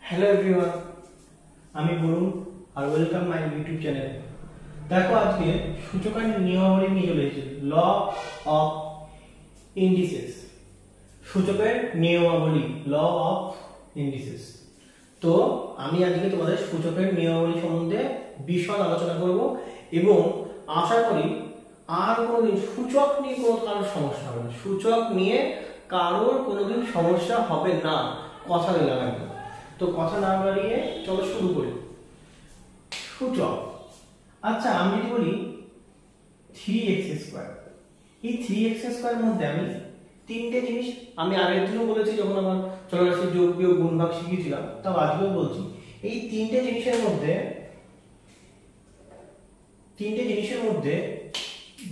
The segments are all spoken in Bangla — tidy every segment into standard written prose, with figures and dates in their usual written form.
हेलो एवरीवन আমি বরুণ আর ওয়েলকাম মাই ইউটিউব চ্যানেল। দেখো আজকে সূচকাঙ্কের নিয়মাবলী নিয়ে চলে এসেছি, ল অফ ইন্ডিসেস, সূচকের নিয়মাবলী, ল অফ ইন্ডিসেস। তো আমি আজকে তোমাদের সূচকের নিয়মাবলী সম্বন্ধে বিশদ আলোচনা করব এবং আশা করি আর কোনোদিন সূচক নিয়ে কোনো কারোর সমস্যা হবে না, সূচক নিয়ে কারোর কোনোদিন সমস্যা হবে না, কথা দিলাম একদম। তো কথা না বাড়িয়ে চলো শুরু করি। সূচক, আচ্ছা আমি যদি বলি 3x², এই 3x² মধ্যে আমি তিনটে জিনিস, আমি আগের দিনও বলেছি যখন আমার চলরাশি যোগ বিয়োগ গুণ ভাগ শিখিয়েছিলাম, তাও আজকেও বলছি, এই তিনটে জিনিসের মধ্যে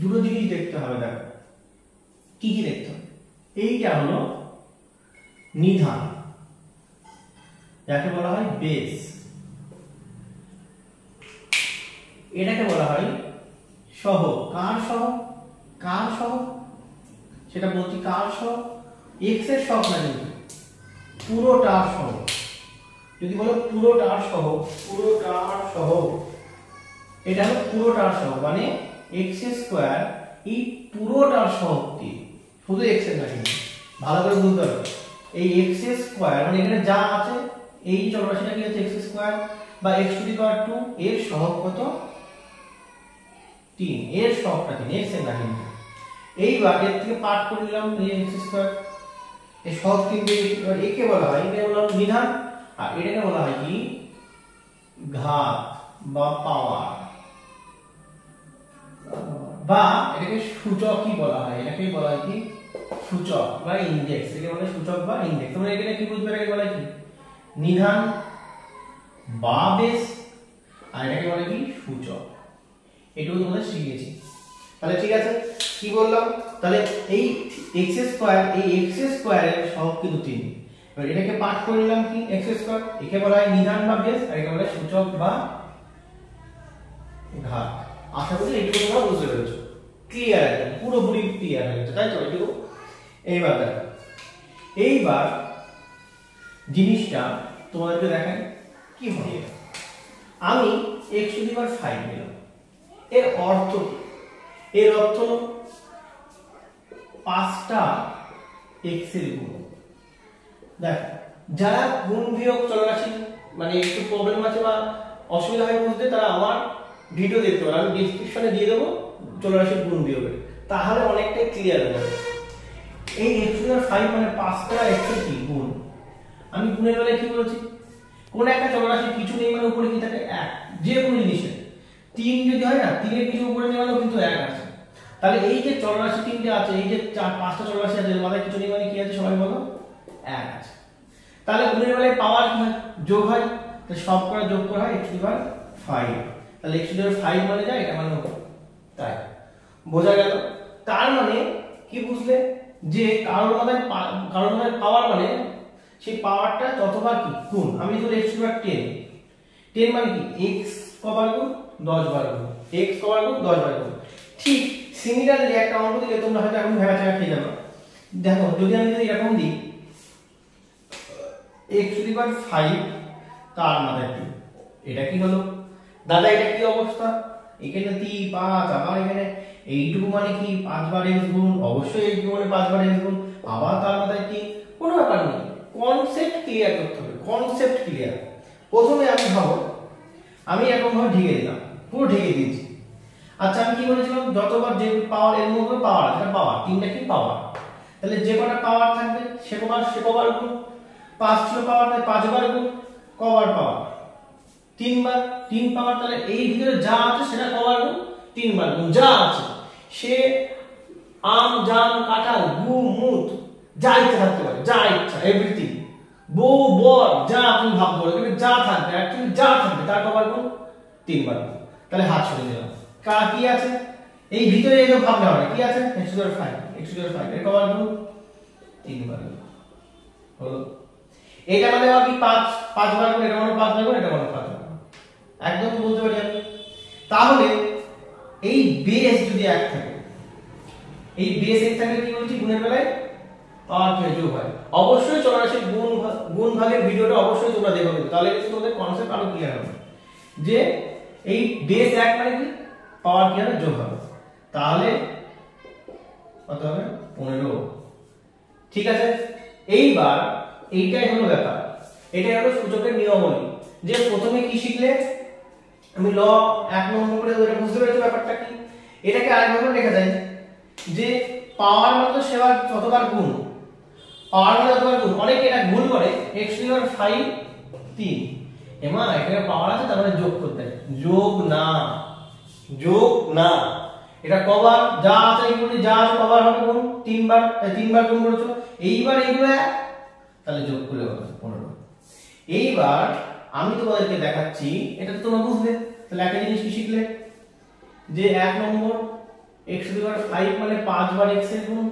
দুটো জিনিস দেখতে হবে। দেখো কি কি দেখতে হবে। এইটা হলো নিধান, যাকে বলা হয় বেস, এটাকে বলা হয় সহগ। কার সহগ সেটা বলছি, কার সহগ? এক্স এর সহগ না, কিন্তু পুরোটার সহগ। যদি বলো পুরোটার সহগ, এটা হলো পুরোটার সহগ, মানে x² এই পুরোটার সহগটি, শুধু x এর না, কিন্তু ভালো করে বুঝতে হবে। এই x² মানে এখানে যা আছে, এই চলরাশিটা কি আছে x² বা x⁻², এর সহগ কত? 3, এর সহগটা 3, x এর না কিন্তু। এইবার এর থেকে পাঠ করে নিলাম এই x², এই সহগ 3 দিয়ে একে বলা হয়, এটাকে বলা হয় নিধান, আর এটাকে বলা হয় কি ঘাত বা পাওয়ার, বা এটাকে সূচকই বলা হয়, এটাকে বলা হয় কি সূচক বা ইনডেক্স, এটাকে বলা হয় সূচক বা ইনডেক্স। তোমরা এখানে কি বুঝবে? এটাকে বলা কি নিধান বা বেস, আর এটাকে বলে কি সূচক। এটাও তোমাদের শিখিয়েছি। তাহলে ঠিক আছে, কি বললাম? তাহলে এই x², এই x² এর সহগ কিন্তু 3। এবার এটাকে পাঠ করে নিলাম কি x², একে বলা হয় নিধান বা বেস, আর একে বলা হয় সূচক বা ঘাত। আশা করি এইটুকু তোমরা বুঝতে পেরেছো, ক্লিয়ার, একদম পুরোপুরি ক্লিয়ার হয়ে গেছে, তাই তো? এইটুকু। এইবার দেখো, এইবার জিনিসটা তোমাদেরকে দেখাই কি হয়। আমি x⁵ নিলাম, এর অর্থ কি? এর অর্থ হলো 5টা x এর গুণ। দেখ, যারা গুণ বিয়োগ চলরাশি মানে একটু প্রবলেম আছে বা অসুবিধা হয় বুঝতে, তারা আমার ভিডিও দেখতে পারে, আমি ডেসক্রিপশনে দিয়ে দেবো চলরাশির গুণ বিয়োগের, তাহলে অনেকটাই ক্লিয়ার হয়ে যাবে। এই x⁵ মানে 5টা x এর কি গুণ। আমি গুণের বেলায় কি বলেছি? কোন একটা চলরাশি কিছু নেই মানে উপরে কি থাকে? 1, যে কোনো জিনিসের 3 যদি হয় না, 3 এর কিছু উপরে নেই মানে কিন্তু 1 আছে। তাহলে এই যে চলরাশি 3টে আছে, এই যে 5টা চলরাশি আছে, এর মাথায় কিছু নেই মানে কি আছে? সবাই বলো 1 আছে। তাহলে গুণের বেলায় পাওয়ার কি হয়? যোগ হয়, তাহলে সব করে যোগ করা হয় x⁵। তাহলে x⁵ মানে যায়, এটা মানে তাই বোঝা গেল। তার মানে কি বুঝলে? যে কারোর মাথায় পাওয়ার মানে সেই পাওয়ারটা যতবার কি গুণ। আমি যদি x⁻10, 10 মানে কি x কবার গুণ 10 বার গুণ, x কবার গুণ 10 বার গুণ। ঠিক সিমিলারলি একটা অঙ্ক দিলে তোমরা হয়তো এখন ভেবাচাকা খেয়ে যাবে। দেখো, যদি আমি যদি এরকম দিই x⁵ তার মাথায় 3, এটা কি হলো দাদা? এটা কি অবস্থা? এখানে 3, 5, আবার এখানে এইটুকু মানে কি 5 বার x গুণ, অবশ্যই এইটুকু মানে 5 বার x গুণ, আবার তার মাথায় 3, কোনো ব্যাপার নেই। কনসেপ্ট ক্লিয়ার করতে হবে, কনসেপ্ট ক্লিয়ার। প্রথমে আমি ভাবো, আমি এরকম ভাবে ঢেকে দিলাম, পুরো ঢেকে দিয়েছি। আচ্ছা, আমি কি বলেছিলাম? যতবার যে পাওয়ার এর মধ্যে পাওয়ার আছে, পাওয়ার 3টা কি পাওয়ার, তাহলে যে কটা পাওয়ার থাকবে সে কবার গুণ। 5 ছিল পাওয়ার, তাই 5 বার গুণ। কবার পাওয়ার? 3 বার। 3 পাওয়ার, তাহলে এই ভিতরে যা আছে সেটা কবার গুণ? 3 বার গুণ। যা আছে সে আম, জাম, কাঁঠাল, গু, মুত, যা ইচ্ছা থাকতে পারে, যা ইচ্ছা, এভরিথিং, বউ, বর, যা আপনি ভাবতে পারেন, যা থাকবে, অ্যাকচুয়ালি যা থাকবে তার কবার গুণ? 3 বার গুণ। তাহলে হাত ছড়িয়ে দিলাম। কার কি আছে এই ভিতরে? এই ভাবনা হবে কি আছে? x⁵ এর কবার গুণ? 3 বার গুণ হলো। এটা মানে হবে 5 বার গুণ, এটা মানে 5 বার গুণ, এটা মানে 5 বার গুণ, একদম বলতে পারি আমি। তাহলে এই বেস যদি 1 থাকে, এই বেস 1 থাকলে কি বলছি? গুণের বেলায় পাওয়ার কি যোগ হয়। অবশ্যই চলরাশির গুণ ভাগের ভিডিওটা অবশ্যই তোমরা দেখো, তাহলে কিন্তু তোমাদের কনসেপ্ট আরো ক্লিয়ার হবে যে এই বেস 1 মানে কি পাওয়ার কি হবে যোগ হবে। তাহলে কত হবে 15। ঠিক আছে, এইবার এইটাই হলো ব্যাপার, এটাই হলো সূচকের নিয়মাবলী। যে প্রথমে কি শিখলে আমি ল 1 নম্বর করে ধরে বুঝতে পেরেছো ব্যাপারটা কি। এটাকে আরেকভাবে লেখা যায় যে পাওয়ার মানে সেবার যতবার গুণ, পাওয়ার মানে যতবার গুণ, অনেকে এটা ভুল করে x টু দি পাওয়ার 5 3 এমা এখানে পাওয়ার আছে তার মানে যোগ করতে হয়, যোগ না, যোগ না, এটা কবার যা আছে এগুলো যা আছে কবার হবে গুণ, তিনবার গুণ করেছো, এইবার এগুলো তাহলে যোগ করলে কত 15। এইবার আমি তোমাদেরকে দেখাচ্ছি, এটা তো তোমরা বুঝলে, তাহলে একটা জিনিস কি শিখলে যে 1 নম্বর x টু দি পাওয়ার 5 মানে 5 বার x এর গুণ,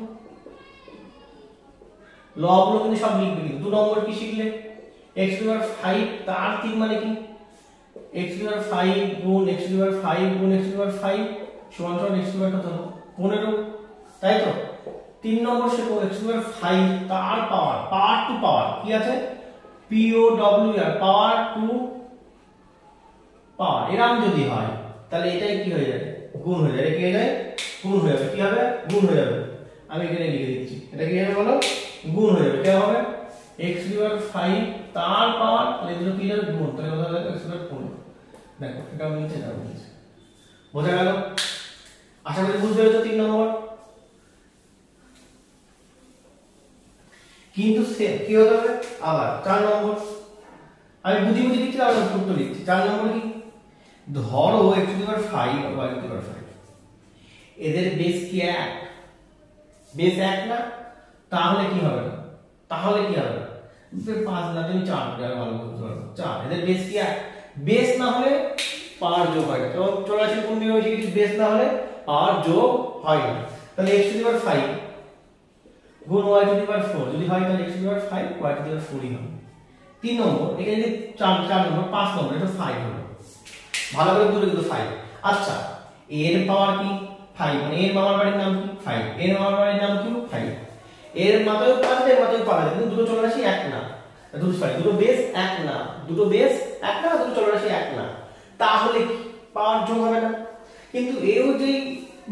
লবগুলো কিন্তু সব লিখবে। কিন্তু 2 নম্বর কি শিখলে x টু দি পাওয়ার 5 তার 3 মানে কি x টু দি পাওয়ার 5 গুণ x টু দি পাওয়ার 5 গুণ x টু দি পাওয়ার 5 সমান সমান x টু দি পাওয়ার কত 15, তাই তো। 3 নম্বর শেখো x টু দি পাওয়ার 5 তার পাওয়ার, পাওয়ার টু পাওয়ার কি আছে p o w r, power to power, এরকম যদি হয় তাহলে এটাই কি হয়ে যাবে গুণ হয়ে যাবে, কি হয়ে যায় গুণ হয়ে যাবে, কি হবে গুণ হয়ে যাবে। আমি এখানে লিখে দিচ্ছি এটা কি হবে বলো গুণ হয়ে যাবে, কি হবে x টু দি পাওয়ার 5 তার পাওয়ার, তাহলে এগুলো কি হবে গুণ, তাহলে কত হবে x টু দি পাওয়ার 15। দেখো এটা আমি নিচে যাব, বোঝা গেল? আশা করি বুঝতে পেরেছো 3 নম্বর। কিন্তু সে কি হতে হবে আবার 4 নম্বর, আমি বুঝি লিখছি আর উত্তর লিখছি। 4 নম্বর কি ধরো x টু দি পাওয়ার 5 আর y টু দি পাওয়ার 5 এদের বেস কি 1, বেস 1 না, তাহলে কি হবে, তাহলে কি হবে 5 না তুমি 4 আর ভালো বুঝতে পারবে 4, এদের বেস কি 1, বেস না হলে পাওয়ার যোগ হয় না। তো চলাশীল কোন নিয়ম হচ্ছে কি বেস না হলে পাওয়ার যোগ হয় না। তাহলে x টু দি পাওয়ার 5 গুণ y টু দি পাওয়ার 4 যদি হয় তাহলে x to the power 5 y to the power 4 ই হবে। 3 নম্বর এখানে যদি 4 নম্বর 5 নম্বর এটা 5 হলো, ভালো করে বুঝলে কিন্তু 5। আচ্ছা এর পাওয়ার কি 5 মানে এর মামার বাড়ির নাম কি 5, এর মামার বাড়ির নাম কি 5, এর মাথায় 5 এর মাথায় 5 কিন্তু দুটো চলরাশি এক না, দুটো বেস এক না, দুটো বেস এক না, দুটো চলরাশি এক না, তাহলে কি পাওয়ার যোগ হবে না। কিন্তু এও যেই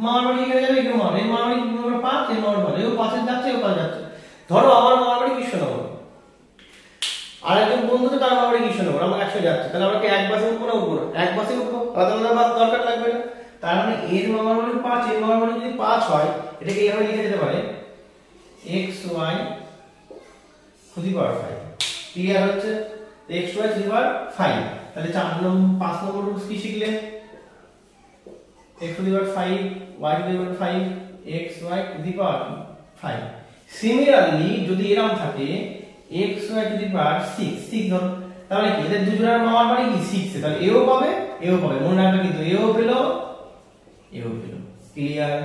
মামার বাড়ি এখানে যাবে এর মামার বাড়ি কি হবে 5, এর মামার বাড়ি এও 5 এর যাচ্ছে এও 5 যাচ্ছে। ধরো আমার মামার বাড়ি কৃষ্ণনগর আর একজন বন্ধু তো তার মামার বাড়ি কৃষ্ণনগর, আমরা একসাথে যাচ্ছে, তাহলে আমরা কি এক বাসে উঠবো না উঠবো না, এক বাসে উঠবো, আলাদা আলাদা বাস দরকার লাগবে না। তার মানে এর মামার বাড়ি 5, এর মামার বাড়ি যদি 5 হয় এটাকে এইভাবে লিখে যেতে পারে xy two the power 5, clear হচ্ছে xy টু দি পাওয়ার 5। তাহলে 4 নম্বর 5 নম্বর রুলস কি শিখলে x to the power 5 y to the power 5 xy two the power 5। Similarly যদি এরকম থাকে xy টু দি পাওয়ার 6 ধরো, তাহলে কি এদের দুজনের মামার বাড়ি কি 6 তাহলে এও পাবে এও পাবে, মনে রাখবে কিন্তু এও পেল এও পেল। ক্লিয়ার?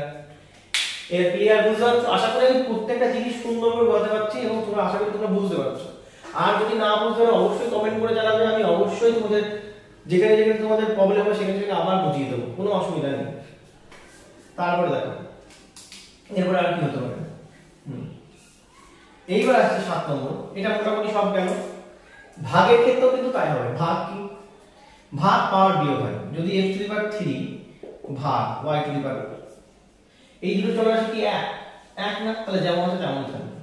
এর ক্লিয়ার বুঝতে পারছো? আশা করি আমি প্রত্যেকটা জিনিস সুন্দর করে বোঝাতে পারছি এবং তোমরা আশা করি তোমরা বুঝতে পারছো। আর যদি না বুঝতে পারো অবশ্যই কমেন্ট করে জানাবে, আমি অবশ্যই তোমাদের যেখানে যেখানে তোমাদের প্রবলেম হয় সেখানে সেখানে আবার বুঝিয়ে দেবো, কোনো অসুবিধা নেই। তারপরে দেখো এরপরে আর কি হতে পারে। এইবার আসছে 7 নম্বর, এটা মোটামুটি সব গেল। ভাগের ক্ষেত্রেও কিন্তু তাই হবে। ভাগ কি ভাগ পাওয়ার বিয়োগ হয়, যদি x টু দি পাওয়ার 3 ভাগ y টু দি পাওয়ার, এই দুটো চলরাশি কি এক না, তাহলে যেমন আছে তেমন থাকবে।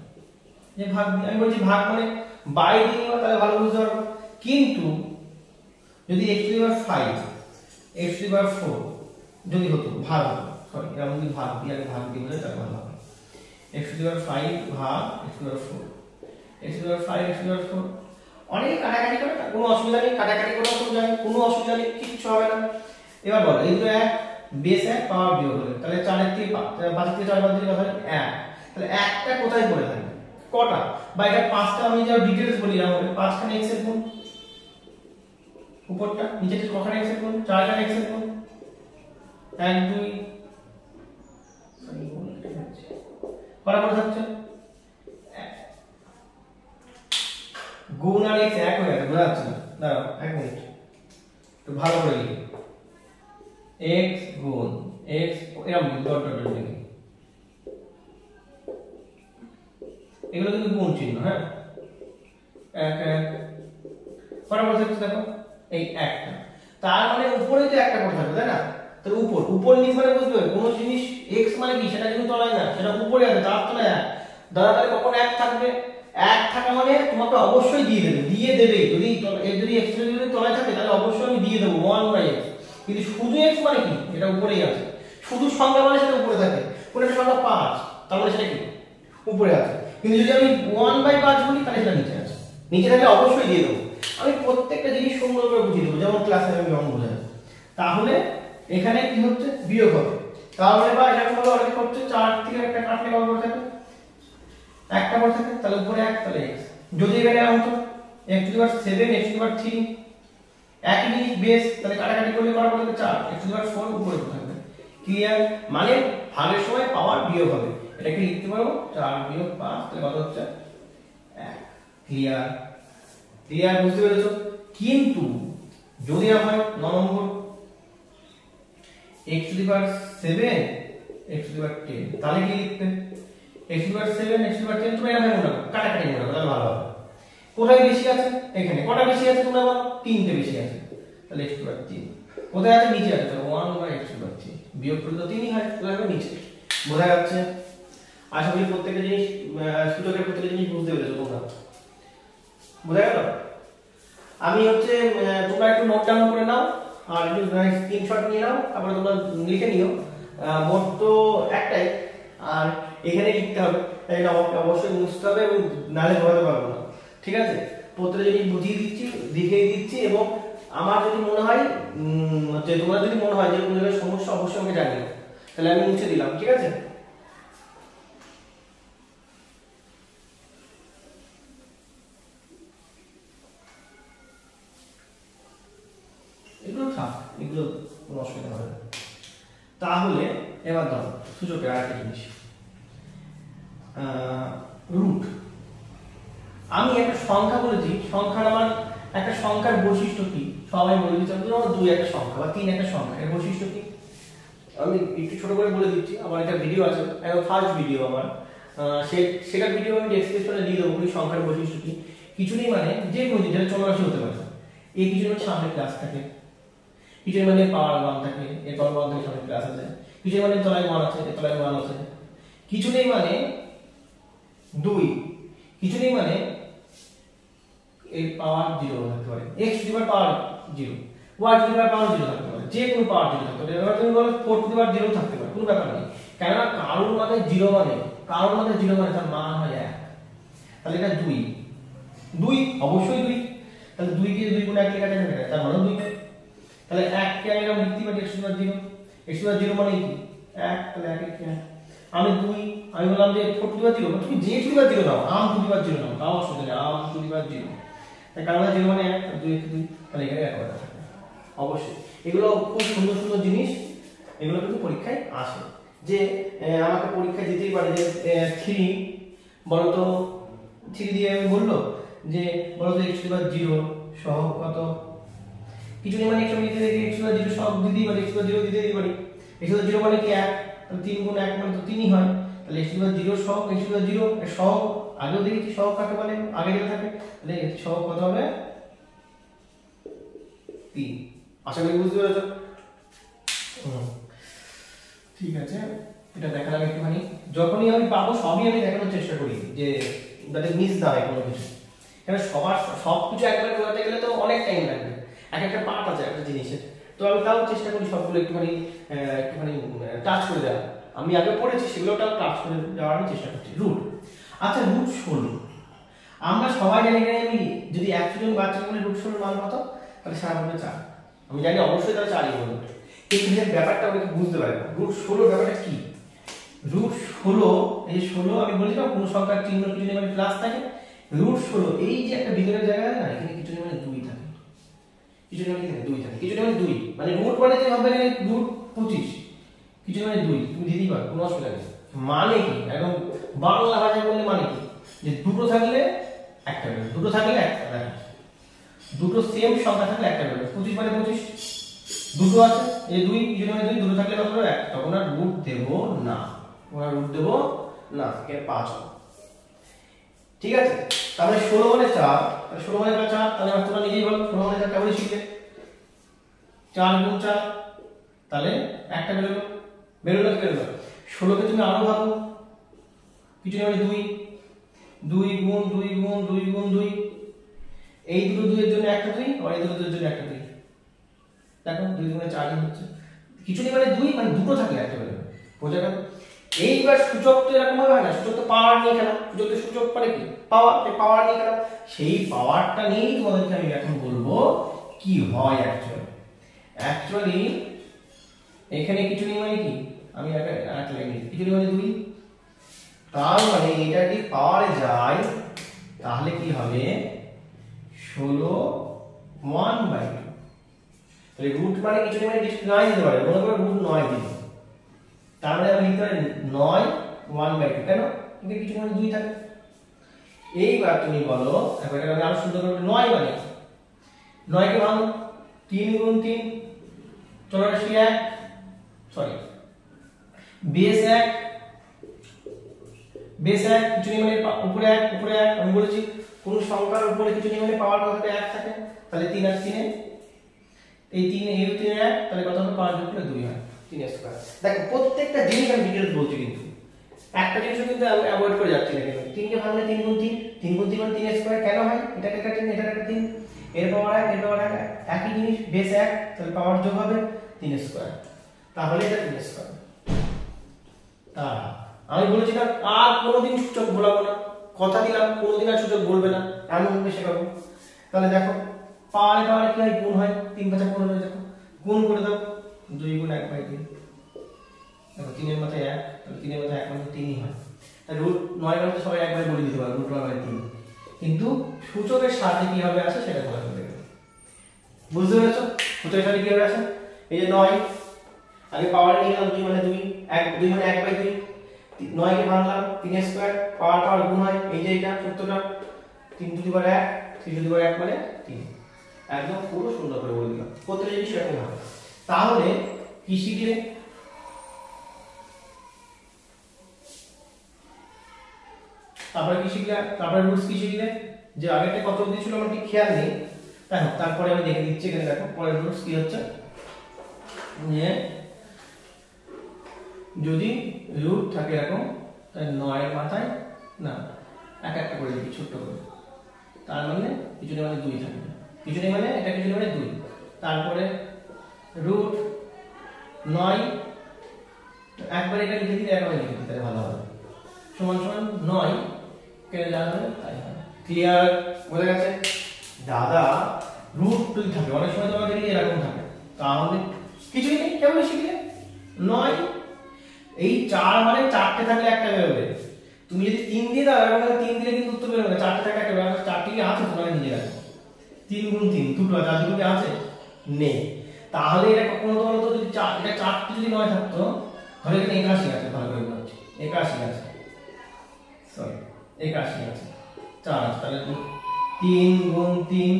যে ভাগ আমি বলছি ভাগ মানে বাই দিয়ে নিবা তাহলে ভালো বুঝতে পারবো। কিন্তু যদি x to the power 5 x to the power 4 যদি হতো ভাগ হতো, সরি এরকম যদি ভাগ দিয়ে আগে ভাগ দিয়ে বলে তাহলে ভালো হবে। x টু দি পাওয়ার 5 ভাগ x to the power 4, x to the power 5 x to the power 4 অনেক কাটাকাটি করে কোনো অসুবিধা নেই, কাটাকাটি করাও তো জানি কোনো অসুবিধা নেই, কিছু হবে না। এবার বলো এই দুটো এক বেস 1 পাওয়ার বিয়োগ হলো, তাহলে 4 এর থেকে 5 থেকে 4 বাদ দিলে কত হয় 1, তাহলে একটা কোথায় পড়ে থাকবে কটা, বা এটা 5টা আমি যা ডিটেইলস বলি না 5 খানে x এর গুণ, উপরটা নিচেটা কখানে x এর গুণ 4 খানে x এর গুণ 1 2 কটা পড়ে থাকছে গুণ আর x এক হয়ে গেছে, বোঝা যাচ্ছে না, দাঁড়াও 1 মিনিট একটু ভালো করে লিখি। x গুণ x এরকম ডট ডট লিখি এগুলো কিন্তু গুণ চিহ্ন, হ্যাঁ, এক এক কটা করে থাকছে দেখো, এই একটা, তার মানে উপরে তো একটা করে থাকবে, তাই না? তাহলে উপর নিচ মানে বুঝবে কোন জিনিস x মানে কি সেটা কিন্তু তলায় না, সেটা উপরে আছে, তার তলায় এক। দাদা তাহলে কখন এক থাকবে? এক থাকা মানে তোমাকে অবশ্যই দিয়ে দেবে যদি x যদি তলায় থাকে তাহলে অবশ্যই আমি দিয়ে দেবো 1/x। কিন্তু শুধু x মানে কি, এটা উপরেই আছে। শুধু সংখ্যা মানে সেটা উপরে থাকে, কোন একটা সংখ্যা 5, তার মানে সেটা কি উপরে আছে। কিন্তু যদি আমি 1/5 বলি তাহলে সেটা নিচে আছে, নিচে থাকলে অবশ্যই দিয়ে দেবো। আমি প্রত্যেকটা জিনিস সুন্দর করে বুঝিয়ে দেবো, যেমন ক্লাসে আমি যেমন বোঝাই। তাহলে এখানে কি হচ্ছে, বিয়োগ হবে। তাহলে বা এরকম ভাবে অনেক হচ্ছে 4 থেকে একটা কাটলে কত করে থাকে, একটা করে থাকে, তাহলে উপরে 1 তাহলে x। যদি এখানে হতো x to the power 7 x to the power 3 একই জিনিস বেস, তাহলে কাটাকাটি করলে কত করে 4 x টু দি পাওয়ার 4 উপরে থাকবে। ক্লিয়ার? মানে ভাগের সময় পাওয়ার বিয়োগ হবে, এটাকে লিখতে পারবো 4 বিয়োগ 5, তাহলে কত হচ্ছে 1। ক্লিয়ার? ক্লিয়ার, বুঝতে পেরেছো? কিন্তু যদি আমার 9 number x to the power 7 x to the power 10, তাহলে কি লিখবে? x to the power 7 x to the power 10 তুমি এভাবে মনে করো, কাটাকাটি মনে করো, তাহলে ভালো হবে। কোথায় বেশি আছে? এখানে। কটা বেশি আছে তোমরা বলো? 3টে বেশি আছে, তাহলে x টু দি পাওয়ার 3। কোথায় আছে? নিচে আছে, তাহলে 1/x টু দি পাওয়ার 3 বিয়োগ করলে তো 3ই হয়, তাহলে হবে নিচে। বোঝা যাচ্ছে? আশা করি প্রত্যেকটা জিনিস সূচকের প্রত্যেকটা জিনিস বুঝতে পেরেছো তোমরা। বোঝা গেল? আমি হচ্ছে তোমরা একটু নোট ডাউন করে নাও আর একটু স্ক্রিনশট নিয়ে নাও, তারপরে তোমরা লিখে নিও। মোট তো একটাই, আর এখানে লিখতে হবে, এটা অবশ্যই মুছতে হবে এবং নালে বোঝাতে পারবো না। ঠিক আছে? প্রত্যেকটা জিনিস বুঝিয়ে দিচ্ছি, দেখিয়ে দিচ্ছি, এবং আমার যদি মনে হয় যে তোমরা যদি মনে হয় যে কোনো জায়গায় সমস্যা অবশ্যই আমাকে জানিও, তাহলে আমি মুছে দিলাম। ঠিক আছে? এগুলো থাক, এগুলো কোনো অসুবিধা হবে না। তাহলে এবার ধরো সূচকের আরেকটা জিনিস, রুট। আমি একটা সংখ্যা বলেছি, সংখ্যার আমার একটা সংখ্যার বৈশিষ্ট্য কি সবাই বলে দিচ্ছি। ধরো 2 একটা সংখ্যা বা 3 একটা সংখ্যা, এর বৈশিষ্ট্য কি আমি একটু ছোট করে বলে দিচ্ছি। আমার একটা ভিডিও আছে, একদম ফার্স্ট ভিডিও আমার, সেটার ভিডিও আমি ডেসক্রিপশনে দিয়ে দেবো। সংখ্যার বৈশিষ্ট্য কি? কিছু নেই মানে যে কোনো জিনিস 84 হতে পারে, এই কিছু নেই সামনে ক্লাস থাকে, কিছু মানে পাওয়ার 1 থাকে, এর পাওয়ার 1 থেকে সামনে ক্লাস আছে, কিছু মানে তলায় 1 আছে, এর তলায় 1 আছে, কিছু নেই মানে 2, কিছু নেই মানে এর পাওয়ার 0 থাকতে পারে, x to the power 0, y to the power 0 থাকতে পারে, যে কোনো পাওয়ার 0 থাকতে পারে। এবার তুমি বলো 4 টু দি পাওয়ার 0 থাকতে পারে, কোনো ব্যাপার নেই। কেননা কারোর মানে 0 মানে তার মান হয় 1, তাহলে এটা 2 অবশ্যই 2, তাহলে 2 কে 2 গুণ 1 লেখা যায় না, তার মানে 2। তাহলে 1 কে আমি এরকম লিখতে পারি x to the power 0, x to the power 0 মানে কি 1, তাহলে 1 1 আমি 2, আমি বললাম যে 4 টু দি পাওয়ার 0, তুমি যে two the power 0 now, um two the power 0 নাও, তাও অসুবিধা নেই, আম টু দি পাওয়ার 0, তাই কারণ 0 মানে 1, 2 2, তাহলে এখানে 1 হবে। অবশ্যই এগুলো খুব সুন্দর সুন্দর জিনিস, এগুলো কিন্তু পরীক্ষায় আসে। যে আমাকে পরীক্ষায় দিতেই পারে যে 3 বলতো, 3 দিয়ে আমি বললো যে বলতো x টু দি পাওয়ার 0 সহগ কত, কিছু নেই মানে x টু দি পাওয়ার 0 সহগ দিতেই পারি, x টু দি পাওয়ার 0 দিতেই পারি। x টু দি পাওয়ার 0 মানে কি 1, তাহলে 3 গুণ 1 মানে তো 3ই হয়, তাহলে x টু দি পাওয়ার 0 সহগ, x টু দি পাওয়ার 0 এর সহগ আগেও দেখেছি, সহগ কাকে বলে, আগে যেটা থাকে, তাহলে সহগ কত হবে 3। আশা করি বুঝতে পেরেছো? ঠিক আছে, এটা দেখালাম একটুখানি। যখনই আমি পাবো সবই আমি দেখানোর চেষ্টা করি, যে যাতে মিস না হয় কোনো কিছু। কারণ সবকিছু একবারে বোঝাতে গেলে তো অনেক টাইম লাগবে, এক একটা পার্ট আছে একটা জিনিসের, তো আমি তাও চেষ্টা করি সবগুলো একটুখানি টাচ করে দেওয়া। আমি আগে পড়েছি সেগুলোটাও টাচ করে দেওয়ার আমি চেষ্টা করছি। রুট, আচ্ছা রুট 16 আমরা সবাই জানি, আমি যদি 100 জন বাচ্চা বলে রুট 16 মান কত, তাহলে সারা বলবে 4। আমি জানি অবশ্যই তারা 4ই বলবে, কিন্তু এর ব্যাপারটা আমি বুঝতে পারি না। রুট 16 ব্যাপারটা কি? রুট 16, এই 16 আমি বলি না কোন সংখ্যার চিহ্ন কিছু নেই মানে প্লাস থাকে, রুট 16 এই যে একটা ভিতরের জায়গা আছে না, এখানে কিছু নেই মানে 2 থাকে, কিছু নেই মানে 2 থাকে, কিছু নেই মানে 2 মানে রুট মানে যে হবে রুট 25, কিছু নেই মানে 2 তুমি দিতেই পারো, কোনো অসুবিধা নেই। মানে কি একদম বাংলা ভাষায় বললে মানে কি, যে দুটো থাকলে একটা বেরোবে, দুটো থাকলে একটা বেরোবে, দুটো সেম সংখ্যা থাকলে একটা বেরোবে। 25 মানে 25, দুটো আছে এই 2, কিছু নেই মানে 2, দুটো থাকলে কত হবে 1, তখন আর রুট দেব না, রুট দেব না, এখানে 5 হবে। ঠিক আছে, তাহলে 16 মানে 4, তাহলে 16 মানে 4, তাহলে তোমরা নিজেই বলো 16 মানে 4 কেমন শিখলে? 4 গুণ 4, তাহলে একটা বেরোলো, বেরোলো কি বেরোলো? 16 কে তুমি আরো ভাগো, কিছু নেই মানে 2, 2 গুণ 2 গুণ 2 গুণ 2, এই দুটো 2 এর জন্য একটা 2, আর এই দুটো 2 এর জন্য একটা 2, দেখো 2 গুণে 4 হচ্ছে, কিছু নেই মানে 2, মানে দুটো থাকলে একটা বেরোবে, বোঝা গেল? এইবার সূচক তো এরকম ভাবে হয় না, সূচক তো পাওয়ার নিয়ে খেলা, সূচক তো সূচক মানে কি পাওয়ার, এই পাওয়ার নিয়ে খেলা, সেই পাওয়ারটা নিয়েই তোমাদেরকে আমি এখন বলবো কি হয় অ্যাকচুয়ালি এখানে কিছু নেই মানে কি, আমি একটা লাইন দিই, কিছু নেই মানে 2, তার মানে এটা যদি পাওয়ারে যায় তাহলে কি হবে 16 1/2, তাহলে রুট মানে কিছু নেই মানে 9 দিতে পারে, মনে করো রুট 9 দিই, তার মানে আমি লিখতে পারি 9 1/2, কেন? এখানে কিছু মানে 2 থাকে। এইবার তুমি বলো, এখন এটা আমি আরো সুন্দর করে 9 মানে 9 কে ভাঙো, 3 গুণ 3 84 1, সরি বেস 1, বেস 1 কিছু নেই মানে উপরে 1, উপরে 1, আমি বলেছি কোন সংখ্যার উপরে কিছু নেই মানে পাওয়ার কত 1 থাকে, তাহলে 3 আর 3 এই 3 এর 3 1, তাহলে কত হবে 5 যোগ করলে 2 হয়, 3 স্কয়ার। দেখো প্রত্যেকটা জিনিস আমি ডিটেইলস বলছি, কিন্তু একটা জিনিসও কিন্তু অ্যাভয়েড করে যাচ্ছি না, কিন্তু 3 কে ভাঙলে 3 গুণ 3, 3 গুণ 3 মানে 3 স্কয়ার, কেন হয়? এটা একটা 3, এটা একটা 3, এর পাওয়ার 1, এর পাওয়ার 1, একই জিনিস বেস 1, তাহলে পাওয়ার যোগ হবে 3 স্কয়ার, তাহলে এটা 3 স্কয়ার। তা আমি বলেছি না আর কোনোদিন সূচক ভোলাবো না, কথা দিলাম কোনোদিন আর সূচক বলবে না, এমন ভাবে শেখাবো। তাহলে দেখো পাওয়ারে পাওয়ারে কি হয়, গুণ হয়, 3 5 15, দেখো গুণ করে দাও, 2 গুণ 1/3, দেখো 3 এর মাথায় 1, তাহলে 3 এর মাথায় 1 মানে 3ই হয়, তাহলে রুট 9 মানে সবাই একবারে বলে দিতে পারবে রুট 9 মানে 3, কিন্তু সূচকের সাথে কিভাবে আসে সেটা বলা হবে, বুঝতে পেরেছো? সূচকের সাথে কিভাবে আসে, এই যে 9 আগে পাওয়ার নিয়ে গেলাম 2 মানে 2, 2 মানে 1/2, 9 কে ভাঙলাম 3 স্কয়ার, পাওয়ার পাওয়ার গুণ হয়, এই যে এটা সূত্রটা 3 to the power 1, 3 to the পাওয়ার 1 মানে 3, একদম পুরো সুন্দর করে বলে দিলাম, প্রত্যেকটা জিনিস এরকম হবে। তাহলে কি শিখলে? তারপরে কি শিখলে? তারপরে রুটস কি শিখলে? যে আগেরটা কত অবধি ছিল আমার ঠিক খেয়াল নেই, দেখো তারপরে আমি দেখে দিচ্ছি, এখানে দেখো পরের রুটস কি হচ্ছে, যে যদি রুট থাকে এরকম, তাহলে 9 এর মাথায় না এক একটা করে দিই ছোট করে, তার মানে কিছু নেই মানে 2 থাকবে, কিছু নেই মানে এটা কিছু নেই মানে 2, তারপরে রুট 9 একবার এটা লিখে দিলে একবার লিখে দিতে ভালো হবে, সমান সমান 9 কেটে যা হবে তাই হবে। ক্লিয়ার? বোঝা গেছে? দাদা রুট 2 থাকে, অনেক সময় তোমার দেখি এরকম থাকে, তাহলে কিছুই নেই, কেমন শিখলে 9 এই 4 মানে 4টে থাকলে একটা বেরোবে, তুমি যদি 3 দিয়ে দাও এরকম 3 দিলে কিন্তু উত্তর বেরোবে না, 4টে থাকলে একটা বেরোবে, 4টি কি আছে তোমার নিজে রাখো, 3 গুণ 3 দুটো আছে, আর দুটো কি আছে? নেই, তাহলে এটা কখনো তো বলতো যদি এটা 4টি যদি 9 থাকতো, ধরে এখানে 81 আছে, ভালো করে বলছি 81 আছে, সরি 81 আছে, 4 আছে, তাহলে 3 গুণ 3,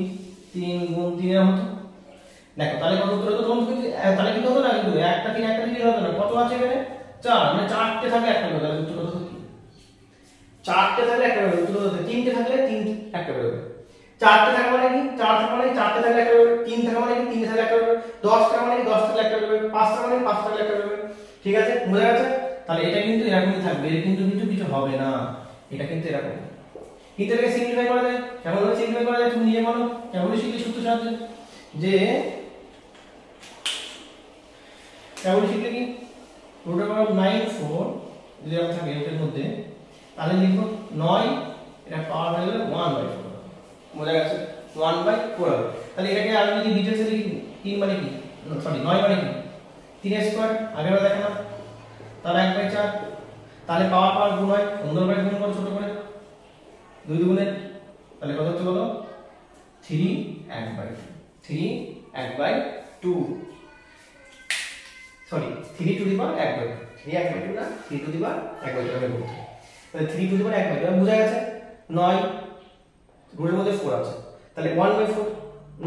3 গুণ 3 এর হতো, দেখো তাহলে কত উত্তর হতো, তখন কিন্তু তাহলে কি হতো না, কিন্তু একটা 3 একটা 3 হতো না, কত আছে এখানে 4, মানে 4টে থাকলে একটা বেরোবে, তাহলে উত্তর হতো কি 4টে থাকলে একটা বেরোবে, উত্তর হতো 3টে থাকলে 3 একটা বেরোবে, 4টে থাকা মানে কি 4 থাকা মানে 4টে থাকলে একটা বেরোবে, 3 থাকা মানে কি 3 থাকলে একটা বেরোবে, 10 থাকা মানে কি 10 থাকলে একটা বেরোবে, 5 থাকা মানে 5 থাকলে একটা বেরোবে, ঠিক আছে? বোঝা গেছে? তাহলে এটা কিন্তু এরকমই থাকবে, এর কিন্তু কিছু হবে না, এটা কিন্তু এরকম, কিন্তু এটাকে সিম্পলিফাই করা যায়, কেমন ভাবে সিম্পলিফাই করা যায় তুমি নিজে বলো, কেমন শিখলে সূত্র সাহায্যে, যে কেমন শিখলে কি √9 4 যদি আমরা থাকে এর মধ্যে, তাহলে লিখব 9, এটা পাওয়ার হয়ে গেল 1/4, বোঝা গেছে? 1/4 হবে, তাহলে এটাকে আমি যদি ডিটেইলসে লিখি 3 মানে কি, সরি 9 মানে কি 3 স্কয়ার, আগের বার দেখালাম, তাহলে 1/4, তাহলে পাওয়ার পাওয়ার গুণ হয়, অন্যভাবে গুণ করো ছোট করে 2 দুগুণে, তাহলে কত হচ্ছে বলো 3 1/2, 3 1/2, সরি 3 টু দি পাওয়ার 1/2, 3 1/2 না 3 টু দি পাওয়ার 1/2 হবে বলতে, তাহলে 3 টু দি পাওয়ার 1/2 বোঝা গেছে? 9 রুটের মধ্যে 4 আছে, তাহলে 1/4,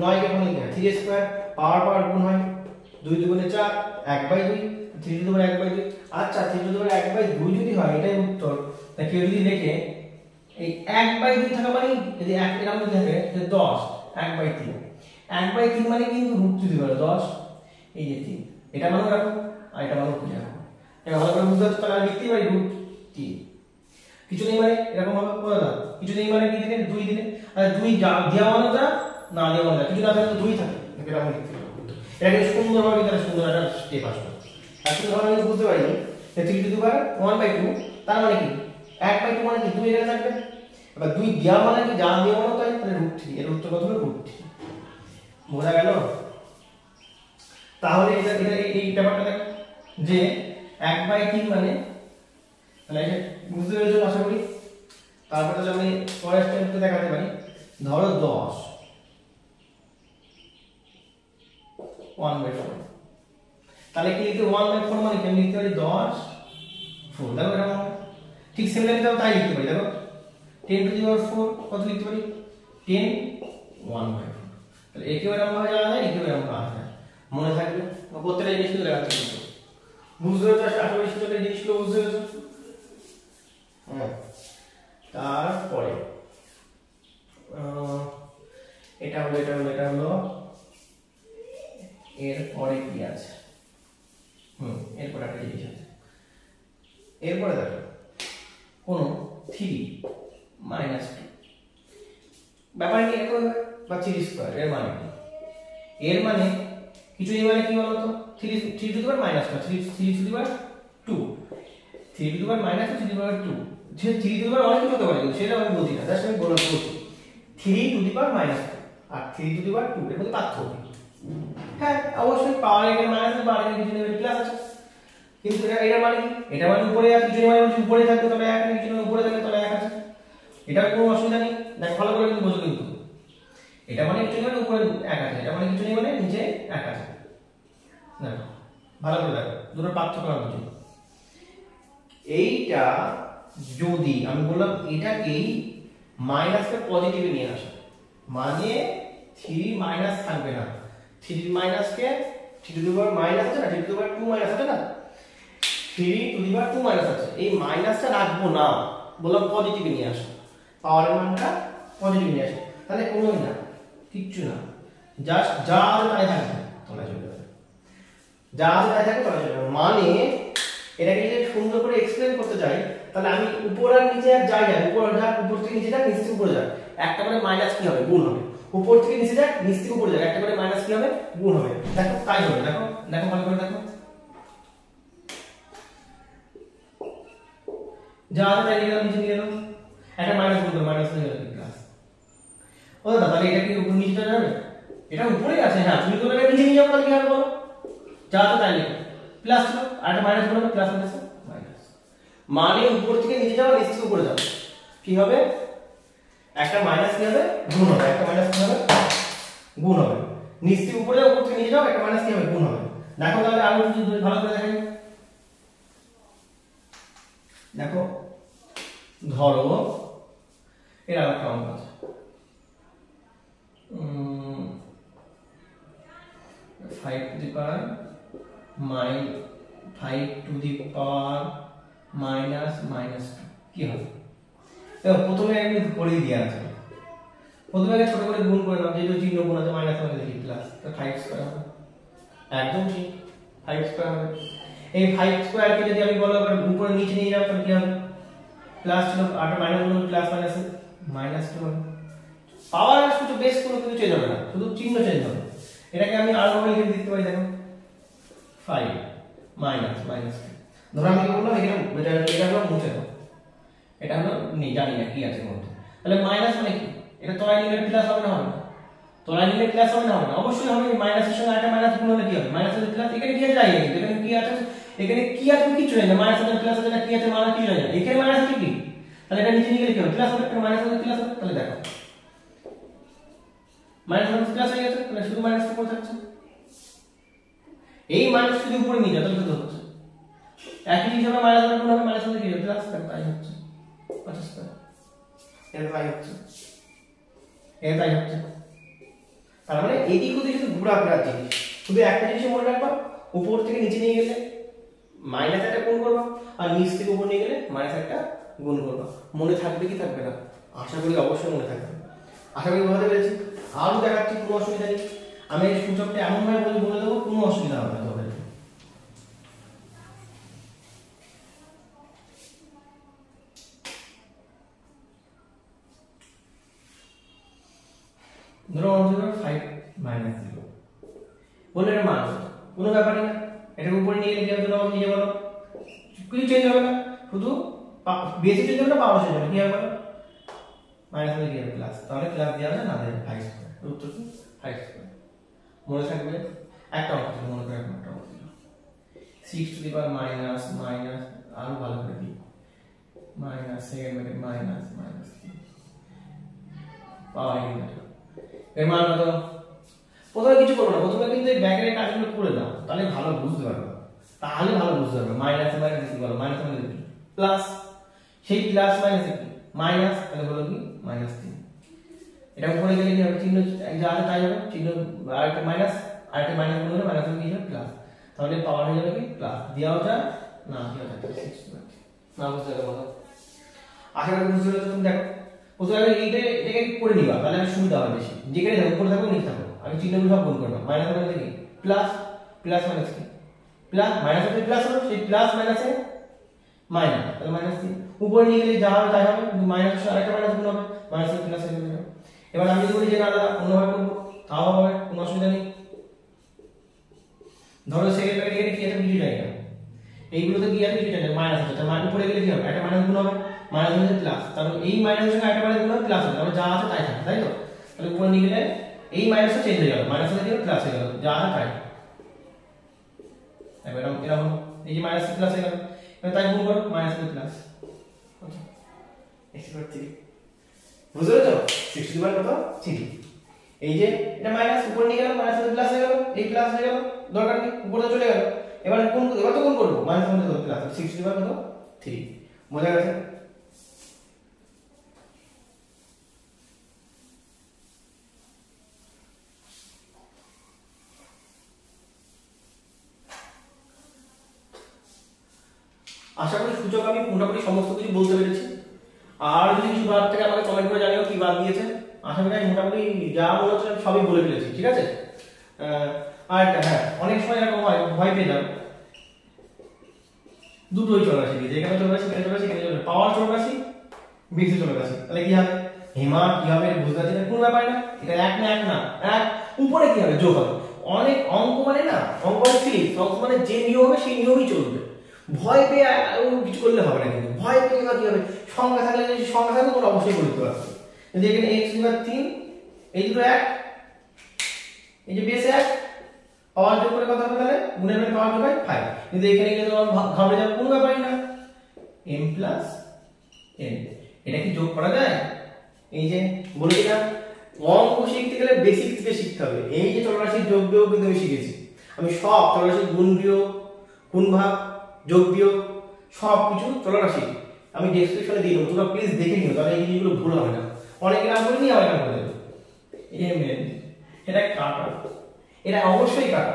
9 কে ভাঙলে 3 স্কয়ার, পাওয়ার পাওয়ার গুণ হয় 2 দুগুণে 4, 1/2, 3 টু দি পাওয়ার 1/2, আচ্ছা 3 টু দি পাওয়ার 1/2 যদি হয় এটাই উত্তর, তা কেউ যদি লেখে এই 1/2 থাকা মানে যদি এরকম যদি থাকে 10 1/3 1/3 মানে কিন্তু √3 দিতে পারে 10 এই যে 3 এটা মানে রাখো আর এটা মানে খুঁজে রাখো এটা ভালো করে বুঝতে হচ্ছে তাহলে আমি লিখতেই পারি √3 কিছু নেই মানে এরকম ভাবে করে দাও কিছু নেই মানে কি দিলে 2 দিলে আর 2 দেওয়া মানে যা না দেওয়া মানে কিছু না থাকলে তো 2 থাকে এটা আমি লিখতে পারি এটা সুন্দরভাবে এটা সুন্দর একটা স্টেপ আসবে আর সুন্দরভাবে আমি বুঝতে পারি যে 3 টু দি পাওয়ার 1/2 তার মানে কি 1/2 মানে কি 2 এখানে থাকবে এবার 2 দেওয়া মানে কি যা দেওয়া মানে তাই তাহলে √3 এর উত্তর কত হলো √3 বোঝা গেল তাহলে এটা এই ব্যাপারটা দেখো যে 1/3 মানে তাহলে এটা বুঝতে পেরেছো আশা করি তারপর তাহলে আমি পরের স্টেপটা দেখাতে পারি ধরো 10 1/4 তাহলে কি লিখতে 1/4 মানে কি আমি লিখতে পারি 10 4 দেখো এরকম ঠিক সিমিলারলি তাই লিখতে পারি দেখো 10 টু দি পাওয়ার 4 কত লিখতে পারি 10 1/4 তাহলে একেও এরকম ভাবে জানা যায় একেও এরকম ভাবে যায় মনে থাকবে প্রত্যেকটা জিনিস দেখাচ্ছি কিন্তু বুঝতে পেরেছো আশা করি সেটা জিনিসগুলো বুঝতে পেরেছো হ্যাঁ তারপরে এটা হলো এরপরে কি আছে এরপরে একটা জিনিস আছে এরপরে দেখো কোন 3 - 2 ব্যাপার কি এরকম বা 3 স্কয়ার এর মানে কি এর মানে কিছু এই মানে কি বলতো 3 to the power -2 3 to the power 2 3 to the power -2 3 to the power 2 যে 3 টু দি পাওয়ার অনেক কিছু হতে পারে সেটা আমি বলছি না জাস্ট আমি বলছি 3 to the power -2 R 3 to the power 2 এর মধ্যে পার্থক্য হ্যাঁ অবশ্যই পাওয়ার এর মাইনাস আর পাওয়ার এর কিছু নেই প্লাস আছে কিন্তু এটা মানে কি এটা মানে উপরে আর কিছু মানে উপরে থাকবে তাহলে 1 আর কিছু উপরে থাকবে তাহলে 1 আছে এটা কোনো অসুবিধা নেই দেখো ভালো করে কিন্তু বোঝো কিন্তু এটা মানে কিছু মানে উপরে 1 আছে এটা মানে কিছু নেই মানে নিচে 1 আছে দেখো ভালো করে দেখো দুটো পার্থক্য বুঝো এইটা যদি আমি বললাম এটাকেই মাইনাসকে পজিটিভে নিয়ে আসো মানে 3 মাইনাস থাকবে না 3 মাইনাসকে 3 টু দি পাওয়ার মাইনাস আছে না 3 টু দি পাওয়ার 2 মাইনাস আছে না 3 টু দি পাওয়ার 2 মাইনাস আছে এই মাইনাসটা রাখবো না বললাম পজিটিভে নিয়ে আসো পাওয়ারের মানটা পজিটিভ নিয়ে আসো তাহলে কোনোই না কিচ্ছু না জাস্ট যা আছে তাই থাকবে তোমরা চলে যাবে যা আছে তাই থাকবে তোমরা চলে যাবে মানে এটাকে যদি সুন্দর করে এক্সপ্লেইন করতে চাই তাহলে আমি উপর আর নিচে আর যাই না উপর থেকে নিচে যাক নিচ থেকে উপরে যাক একটা করে মাইনাস কি হবে গুণ হবে উপর থেকে নিচে যাক নিচ থেকে উপরে যাক একটা করে মাইনাস কি হবে গুণ হবে দেখো তাই হবে দেখো ভালো করে দেখো যা আছে তাই নিলাম নিচে নিয়ে এলাম একটা মাইনাস গুণ করে মাইনাস হয়ে গেল প্লাস ও দাদা তাহলে এটা কি উপর নিচে যাবে এটা উপরেই আছে হ্যাঁ তুমি তো এটা নিচে নিয়ে যাও তাহলে কি হবে বলো যা আছে তাই লিখো প্লাস ছিল আর একটা মাইনাস গুণ হবে প্লাস হচ্ছে মাইনাস মানে উপর থেকে নিচে যাওয়া নিচ থেকে উপরে যাবে কি হবে একটা মাইনাস কি হবে গুণ হবে একটা মাইনাস কি হবে গুণ হবে নিচ থেকে উপরে যাও উপর থেকে নিচে যাও একটা মাইনাস কি হবে গুণ হবে দেখো তাহলে আরো যদি ভালো করে দেখাই দেখো ধরো এর আরেকটা অঙ্ক আছে 5 টু দি পাওয়ার -2 কি হবে দেখো প্রথমে আমি করে দিয়ে আছে প্রথমে আগে ছোট করে গুণ করে নাও যেহেতু চিহ্ন গুণ আছে মাইনাস মানে লিখি প্লাস তো 5 স্কয়ার হবে একদম ঠিক 5 স্কয়ার হবে এই 5 স্কয়ার কে যদি আমি বলো আবার উপরে নিচে নিয়ে যাও তাহলে কি হবে প্লাস ছিল আর মাইনাস গুণ প্লাস মাইনাস টু হবে পাওয়ার আর শুধু বেস কোনো কিছু চেঞ্জ হবে না শুধু চিহ্ন চেঞ্জ হবে এটাকে আমি আর ভাবে লিখে দিতে পারি দেখো 5 মাইনাস ধরো আমি কি বললাম এটা হলো মুছে দাও এটা হলো নেই জানি না কি আছে মধ্যে তাহলে মাইনাস মানে কি এটা তলায় নিলে প্লাস হবে না তলায় নিলে প্লাস হবে না অবশ্যই হবে মাইনাসের সঙ্গে একটা মাইনাস গুণ হলে কি হবে মাইনাস এর প্লাস এখানে কি আছে যাই এখানে কি আছে কিছু নেই মাইনাস আর প্লাস আছে কি আছে মানে কি জানি না এখানে মাইনাস কি তাহলে এটা নিচে নিয়ে গেলে কি হবে প্লাস হবে মাইনাস হবে প্লাস হবে তাহলে দেখো মাইনাস প্লাস হয়ে গেছে তাহলে শুধু মাইনাস উপরে থাকছে এই মাইনাস শুধু উপরে নিয়ে যাবে তাহলে হচ্ছে একই জিনিস হবে মাইনাস গুণ হবে মাইনাস হবে কি প্লাস তাই হচ্ছে 50 এর তাই হচ্ছে তার মানে এদিক ওদিক শুধু ঘোরাফেরার জিনিস শুধু একটা জিনিস মনে রাখবা উপর থেকে নিচে নিয়ে গেলে মাইনাস একটা গুণ করবা আর নিচ থেকে উপর নিয়ে গেলে মাইনাস একটা গুণ করবা। মনে থাকবে কি থাকবে না? আশা করি অবশ্যই মনে থাকবে। আশা করি বোঝাতে পেরেছি। আরও দেখাচ্ছি, কোনো অসুবিধা নেই। আমি এই সূচকটা এমনভাবে বলে দেবো, কোনো অসুবিধা হবে না তোমাদের। ধরো 5 মাইনাস 0 বলে এর মান কোনো ব্যাপারই না, এটার উপরে নিয়ে গেলে কি হবে তোমরা নিজে বলো? কিছু চেঞ্জ হবে না, শুধু বেসে চেঞ্জ হবে না, পাওয়ার চেঞ্জ হবে। কি হবে বলো? মাইনাস হলে কি হবে? প্লাস। তাহলে প্লাস দেওয়া হবে না, দেবে 5 স্কয়ার। উত্তর কি 5 স্কয়ার। মনে থাকবে একটা অঙ্ক ছিল, মনে করে একটা অঙ্ক ছিল 6 two the power minus minus, আরো ভালো করে দিই, minus second bracket minus minus পাওয়ার ইনভার্টার। এর মান কত? প্রথমে কিছু করবো না, প্রথমে কিন্তু এই ব্যাকের কাজগুলো করে দাও, তাহলে ভালো বুঝতে পারবে। মাইনাস মাইনাস কি বলো? মাইনাস মাইনাস কি প্লাস, সেই প্লাস মাইনাস কি মাইনাস, তাহলে হলো কি মাইনাস 3। এটা উপরে গেলে কি হবে? চিহ্ন যা আছে তাই হবে, চিহ্ন আরেকটা মাইনাস গুণ হলে মাইনাস কি হবে? প্লাস। তাহলে পাওয়ার হয়ে যাবে কি প্লাস। দেওয়া যায় না, দেওয়া যায় 6 না, বুঝতে পারবে বলো? আশা করি বুঝতে পেরেছো। তুমি দেখো প্রথমে এটাকে করে নিবা, তাহলে সুবিধা হবে বেশি। যেখানে থাকো উপরে থাকো নিচে থাকো, আমি চিহ্নগুলো সব গুণ করলাম। মাইনাস মানে কি প্লাস, প্লাস মাইনাস কি প্লাস, মাইনাস হলে প্লাস হলো, সেই প্লাস মাইনাসে মাইনাস, তাহলে মাইনাস 3। উপরে নিয়ে গেলে যা হবে তাই হবে, কিন্তু মাইনাস আরেকটা মাইনাস গুণ হবে, মাইনাস প্লাস হয়ে যাবে। এবার আমি যদি বলি যে না দাদা অন্যভাবে করবো, তাও হবে, কোনো অসুবিধা নেই। ধরো সেকেন্ড ব্র্যাকেট এখানে কি আছে কিছু জানি না, এইগুলোতে কি আছে কিছু জানি না, মাইনাস আছে, তাহলে উপরে গেলে কি হবে? একটা মাইনাস গুণ হবে, মাইনাস হলে প্লাস, তাহলে এই মাইনাসের সঙ্গে একটা মাইনাস গুণ হবে, প্লাস হবে, তাহলে যা আছে তাই থাকে, তাই তো? তাহলে উপরে নিয়ে গেলে এই মাইনাসটা চেঞ্জ হয়ে গেল, মাইনাস হয়ে গেল প্লাস হয়ে গেল, যা আছে তাই। এবার এরকম এই যে মাইনাস প্লাস হয়ে গেল, এবার তাই গুণ করো, মাইনাস হলে প্লাস কত? x/3। বুঝতে পেরেছো? 60 কত? 3। এই যে এটা মাইনাস উপরে নিয়ে গেল, মাইনাস হলে প্লাস হয়ে গেল, এই প্লাস হয়ে গেল, দরকার নেই, উপরে চলে গেল। এবার কোন, এবার তো কোন করব? মাইনাস মধ্যে কত? প্লাস। 60 কত? 3। বোঝা গেছে? আশা করি সূচক আমি মোটামুটি সমস্ত কিছু বলতে পেরেছি। আর যদি কিছু বাদ থাকে আমাকে কমেন্ট করে জানিও কি বাদ দিয়েছে। আশা করি আমি মোটামুটি যা মনে হচ্ছে সবই বলে ফেলেছি, ঠিক আছে? আর হ্যাঁ, অনেক সময় এরকম হয়, ভয় পেয়ে যাও, দুটোই চলরাশি দিয়ে, যেখানে চলরাশি এখানে চলরাশি এখানে চলরাশি, পাওয়ার চলরাশি বেশি চলরাশি, তাহলে কি হবে? হেমা কি হবে বুঝতে পারছি না, কোনো ব্যাপার না, এটা এক না এক না এক, উপরে কি হবে? যোগ হবে। অনেক অঙ্ক মানে না, অঙ্ক মানে ফিজিক্স, অঙ্ক মানে যে নিয়ম হবে সেই নিয়মই চলবে। ভয় পেয়ে কিছু করলে হবে না, কিন্তু ভয় পেয়ে কি হবে? সংখ্যা থাকলে, যদি সংখ্যা থাকলে তোমরা অবশ্যই করতে পারবে। যদি এখানে x/3, এই দুটো এক, এই যে বেস এক, পাওয়ার যোগ করে কত হবে? তাহলে গুণের মানে পাওয়ার যোগ হয় 5। কিন্তু এখানে গিয়ে তোমার ঘাবড়ে যাবে, কোনো ব্যাপারই না, m + n। এটা কি যোগ করা যায়? এই যে বলেছিলাম অঙ্ক শিখতে গেলে বেসিক থেকে শিখতে হবে। এই যে চলরাশির যোগ বিয়োগ কিন্তু আমি শিখেছি, আমি সব চলরাশির গুণ বিয়োগ, গুণ ভাগ, যোগ বিয়োগ সব কিছু চলরাশি আমি ডেসক্রিপশনে দিয়ে দেবো, তোমরা প্লিজ দেখে নিও, তাহলে এই জিনিসগুলো ভুল হবে না। অনেকে নাম করে নিয়ে আমার নাম করে দেবে। এটা কাটা, এটা অবশ্যই কাটা।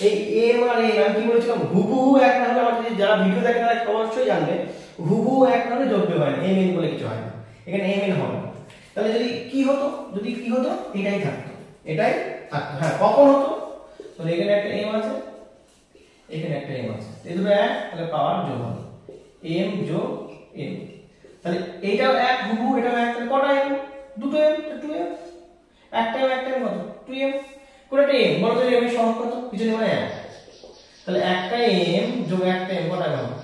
এই m আর n আমি কি বলেছিলাম? হুবহু এক না হলে, আমার যারা ভিডিও দেখে তারা অবশ্যই জানবে, হুবহু এক না হলে যোগ বিয়োগ হয় না, m n বলে কিছু হয় না, এখানে m n হবে। তাহলে যদি কি হতো? এটাই থাকতো, হ্যাঁ কখন হতো? তাহলে এখানে একটা m আছে, এখানে একটা m আছে, এই দুটো এক, তাহলে পাওয়ার যোগ হবে m যোগ n। তাহলে এইটাও এক হুবহু, এটাও এক, তাহলে কটা m? দুটো m, 2m। একটা কত? 2m। কোনটা m? বলো তো m এর সহগ কত? কিছু নেই মানে 1। তাহলে একটা m যোগ একটা m কটা হবে?